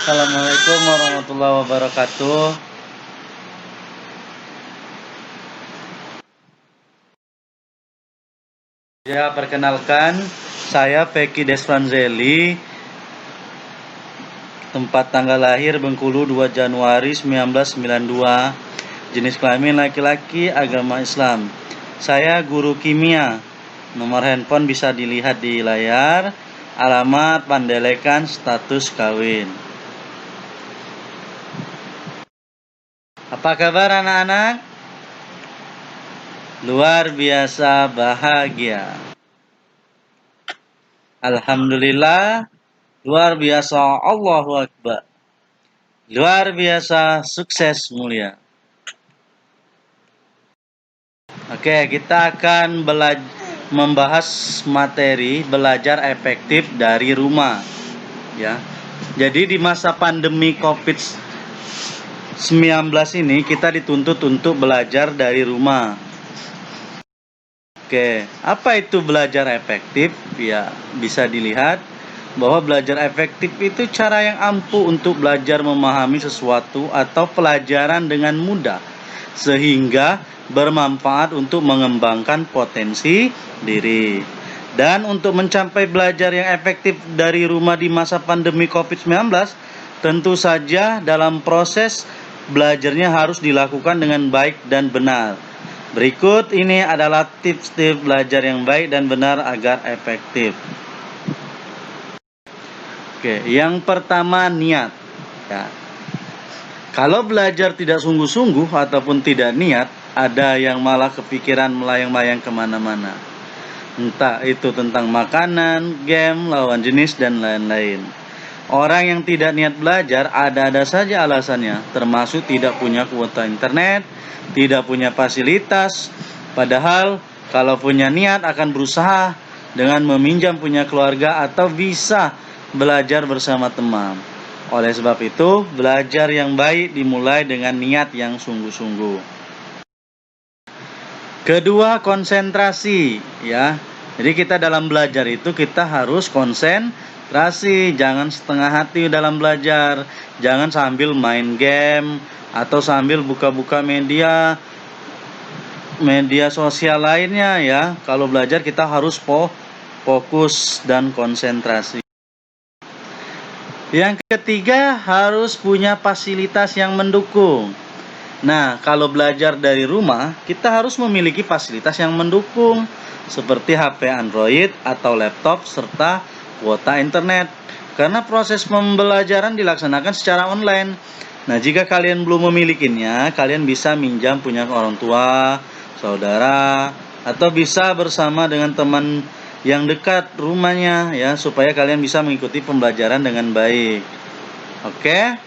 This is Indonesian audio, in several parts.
Assalamualaikum warahmatullahi wabarakatuh. Ya, perkenalkan, saya Peki Desvanzeli. Tempat tanggal lahir Bengkulu 2 Januari 1992. Jenis kelamin laki-laki, agama Islam. Saya guru kimia. Nomor handphone bisa dilihat di layar. Alamat Pandelekan, status kawin. Apa kabar anak-anak? Luar biasa bahagia. Alhamdulillah, luar biasa, Allahu Akbar. Luar biasa, sukses mulia. Oke, kita akan membahas materi belajar efektif dari rumah. Ya. Jadi di masa pandemi COVID-19 ini kita dituntut untuk belajar dari rumah. Oke, apa itu belajar efektif? Ya, bisa dilihat bahwa belajar efektif itu cara yang ampuh untuk belajar memahami sesuatu atau pelajaran dengan mudah, sehingga bermanfaat untuk mengembangkan potensi diri. Dan untuk mencapai belajar yang efektif dari rumah di masa pandemi COVID-19, tentu saja dalam proses belajarnya harus dilakukan dengan baik dan benar. Berikut ini adalah tips-tips belajar yang baik dan benar agar efektif. Oke, yang pertama niat. Ya. Kalau belajar tidak sungguh-sungguh ataupun tidak niat, ada yang malah kepikiran melayang-layang kemana-mana. Entah itu tentang makanan, game, lawan jenis, dan lain-lain. Orang yang tidak niat belajar ada-ada saja alasannya, termasuk tidak punya kuota internet, tidak punya fasilitas. Padahal kalau punya niat akan berusaha dengan meminjam punya keluarga atau bisa belajar bersama teman. Oleh sebab itu, belajar yang baik dimulai dengan niat yang sungguh-sungguh. Kedua, konsentrasi, ya. Jadi kita dalam belajar itu kita harus konsentrasi, jangan setengah hati dalam belajar, jangan sambil main game atau sambil buka-buka media sosial lainnya ya. Kalau belajar kita harus fokus dan konsentrasi. Yang ketiga, harus punya fasilitas yang mendukung. Nah, kalau belajar dari rumah, kita harus memiliki fasilitas yang mendukung, seperti HP Android atau laptop, serta kuota internet. Karena proses pembelajaran dilaksanakan secara online. Nah, jika kalian belum memilikinya, kalian bisa minjam punya orang tua, saudara, atau bisa bersama dengan teman yang dekat rumahnya, ya, supaya kalian bisa mengikuti pembelajaran dengan baik. Oke?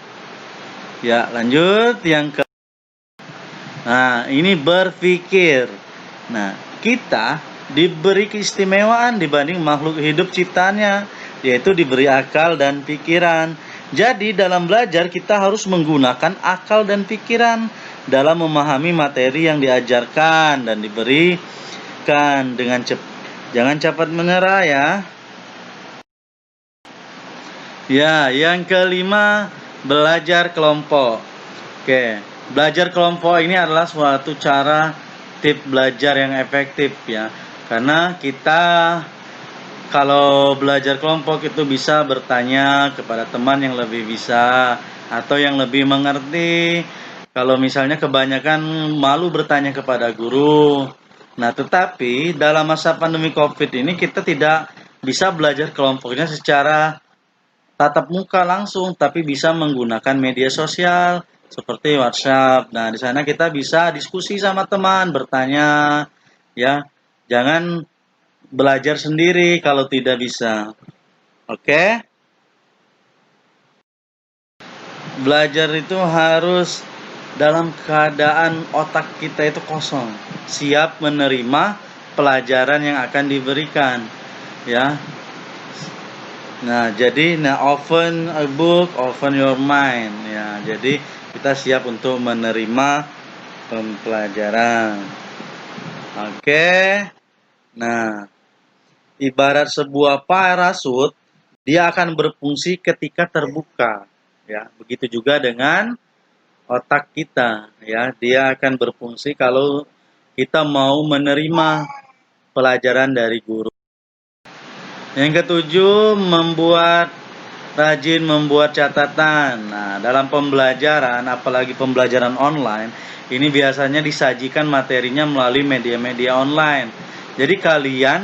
Ya, lanjut yang ke Nah, ini berpikir. Nah, kita diberi keistimewaan dibanding makhluk hidup ciptaannya, yaitu diberi akal dan pikiran. Jadi, dalam belajar kita harus menggunakan akal dan pikiran dalam memahami materi yang diajarkan dan diberikan dengan cepat. Jangan cepat menyerah ya. Ya, yang kelima, belajar kelompok. Oke. Belajar kelompok ini adalah suatu cara tips belajar yang efektif ya. Karena kita kalau belajar kelompok itu bisa bertanya kepada teman yang lebih bisa atau yang lebih mengerti. Kalau misalnya kebanyakan malu bertanya kepada guru. Nah, tetapi dalam masa pandemi Covid ini kita tidak bisa belajar kelompoknya secara tatap muka langsung, tapi bisa menggunakan media sosial seperti WhatsApp. Nah, di sana kita bisa diskusi sama teman, bertanya, ya. Jangan belajar sendiri kalau tidak bisa. Oke? Belajar itu harus dalam keadaan otak kita itu kosong, siap menerima pelajaran yang akan diberikan, ya. Nah, jadi open a book, open your mind ya. Jadi kita siap untuk menerima pembelajaran. Oke. Nah, ibarat sebuah parasut, dia akan berfungsi ketika terbuka. ya. Begitu juga dengan otak kita, ya. Dia akan berfungsi kalau kita mau menerima pelajaran dari guru. Yang ketujuh, rajin membuat catatan. Nah, dalam pembelajaran, apalagi pembelajaran online, ini biasanya disajikan materinya melalui media-media online. Jadi kalian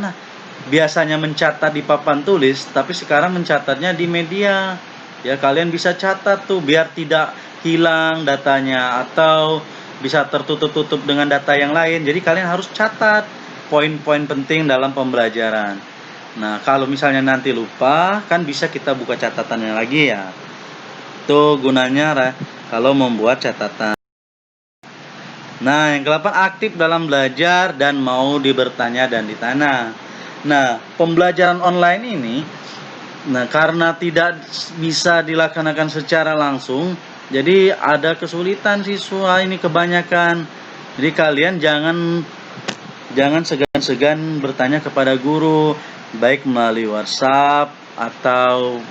biasanya mencatat di papan tulis, tapi sekarang mencatatnya di media. Ya, kalian bisa catat tuh biar tidak hilang datanya atau bisa tertutup-tutup dengan data yang lain. Jadi kalian harus catat poin-poin penting dalam pembelajaran. Nah, kalau misalnya nanti lupa, kan bisa kita buka catatannya lagi ya. Itu gunanya kalau membuat catatan. Nah, yang ke-8, aktif dalam belajar dan mau bertanya dan ditanya. Nah, pembelajaran online ini, karena tidak bisa dilaksanakan secara langsung, jadi ada kesulitan siswa ini kebanyakan. Jadi kalian jangan segan-segan bertanya kepada guru, baik melalui WhatsApp atau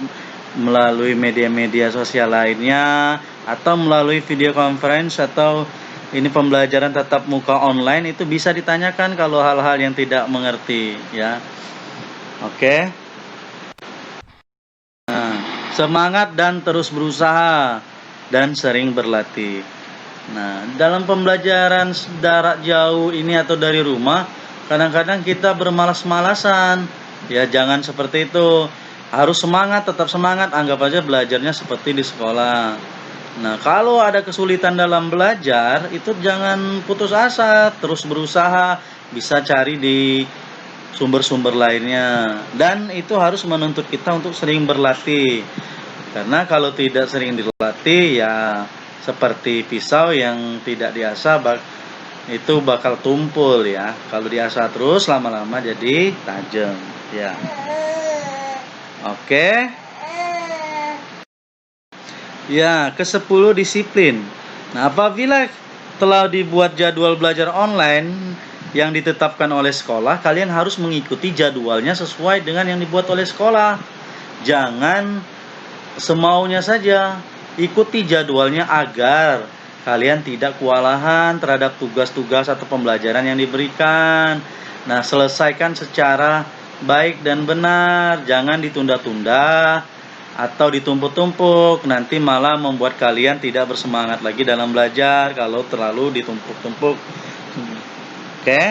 melalui media-media sosial lainnya atau melalui video conference atau ini pembelajaran tatap muka online, itu bisa ditanyakan kalau hal-hal yang tidak mengerti, ya. Oke. Nah, semangat dan terus berusaha dan sering berlatih. Nah, dalam pembelajaran jarak jauh ini atau dari rumah, kadang-kadang kita bermalas-malasan. Ya, jangan seperti itu. Harus semangat, tetap semangat. Anggap aja belajarnya seperti di sekolah. Nah, kalau ada kesulitan dalam belajar, itu jangan putus asa, terus berusaha, bisa cari di sumber-sumber lainnya. Dan itu harus menuntut kita untuk sering berlatih. Karena kalau tidak sering dilatih, ya seperti pisau yang tidak diasah itu bakal tumpul, ya. Kalau diasah terus lama-lama jadi tajam, ya. Oke. Ya, ke-10, disiplin. Nah, apabila telah dibuat jadwal belajar online yang ditetapkan oleh sekolah, kalian harus mengikuti jadwalnya sesuai dengan yang dibuat oleh sekolah. Jangan semaunya saja. Ikuti jadwalnya agar kalian tidak kewalahan terhadap tugas-tugas atau pembelajaran yang diberikan. Nah, selesaikan secara baik dan benar. Jangan ditunda-tunda atau ditumpuk-tumpuk, nanti malah membuat kalian tidak bersemangat lagi dalam belajar kalau terlalu ditumpuk-tumpuk. Oke.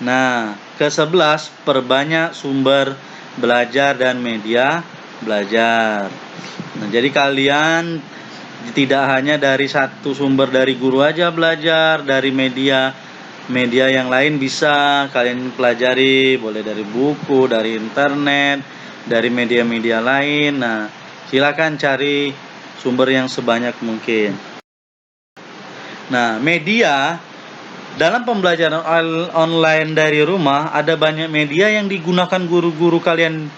Nah, ke-11, perbanyak sumber belajar dan media belajar. Nah, jadi kalian tidak hanya dari satu sumber dari guru aja belajar, dari media yang lain bisa kalian pelajari, boleh dari buku, dari internet, dari media-media lain. Nah, silakan cari sumber yang sebanyak mungkin. Nah, media dalam pembelajaran online dari rumah, ada banyak media yang digunakan guru-guru kalian.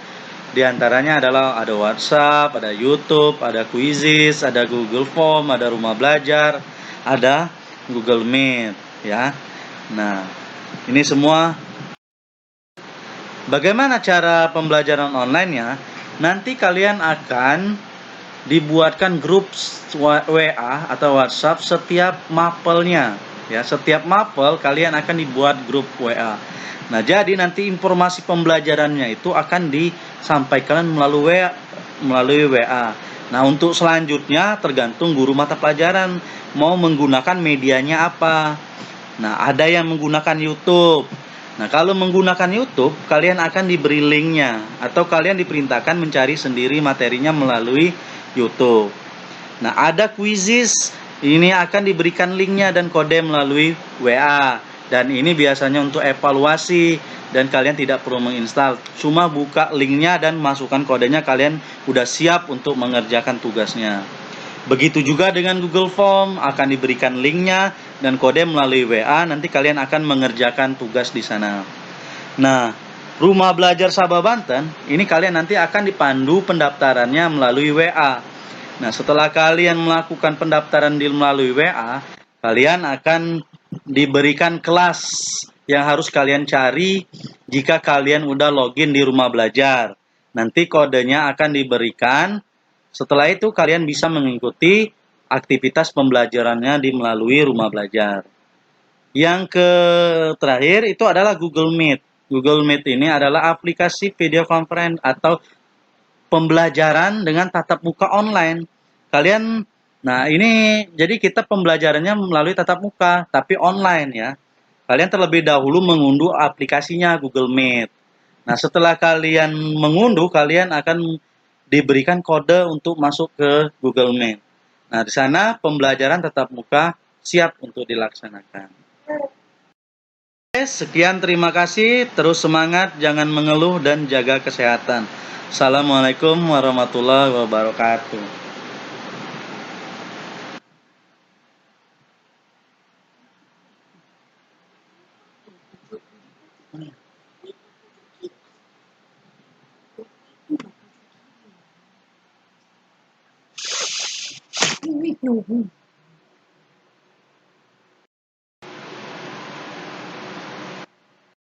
Di antaranya adalah ada WhatsApp, ada YouTube, ada Quizizz, ada Google Form, ada Rumah Belajar, ada Google Meet, ya. Nah, ini semua. Bagaimana cara pembelajaran online-nya? Nanti kalian akan dibuatkan grup WA atau WhatsApp setiap mapelnya. Ya, setiap mapel kalian akan dibuat grup WA. Nah, jadi nanti informasi pembelajarannya itu akan disampaikan melalui WA. Nah, untuk selanjutnya tergantung guru mata pelajaran mau menggunakan medianya apa. Nah, ada yang menggunakan YouTube. Nah, kalau menggunakan YouTube, kalian akan diberi linknya atau kalian diperintahkan mencari sendiri materinya melalui YouTube. Nah, ada Quizizz, ini akan diberikan linknya dan kode melalui WA. Dan ini biasanya untuk evaluasi dan kalian tidak perlu menginstal. Cuma buka linknya dan masukkan kodenya, kalian udah siap untuk mengerjakan tugasnya. Begitu juga dengan Google Form, akan diberikan linknya dan kode melalui WA, nanti kalian akan mengerjakan tugas di sana. Nah, Rumah Belajar Sabah Banten, ini kalian nanti akan dipandu pendaftarannya melalui WA. Nah, setelah kalian melakukan pendaftaran melalui WA, kalian akan diberikan kelas yang harus kalian cari jika kalian udah login di Rumah Belajar. Nanti kodenya akan diberikan Setelah itu kalian bisa mengikuti aktivitas pembelajarannya melalui rumah belajar. Yang terakhir itu adalah Google Meet. Google Meet ini adalah aplikasi video conference atau pembelajaran dengan tatap muka online. Kalian, nah ini jadi kita pembelajarannya melalui tatap muka, tapi online ya. Kalian terlebih dahulu mengunduh aplikasinya Google Meet. Nah, setelah kalian mengunduh, kalian akan diberikan kode untuk masuk ke Google Meet. Nah, di sana pembelajaran tatap muka siap untuk dilaksanakan. Oke, sekian, terima kasih. Terus semangat, jangan mengeluh, dan jaga kesehatan. Assalamualaikum warahmatullahi wabarakatuh.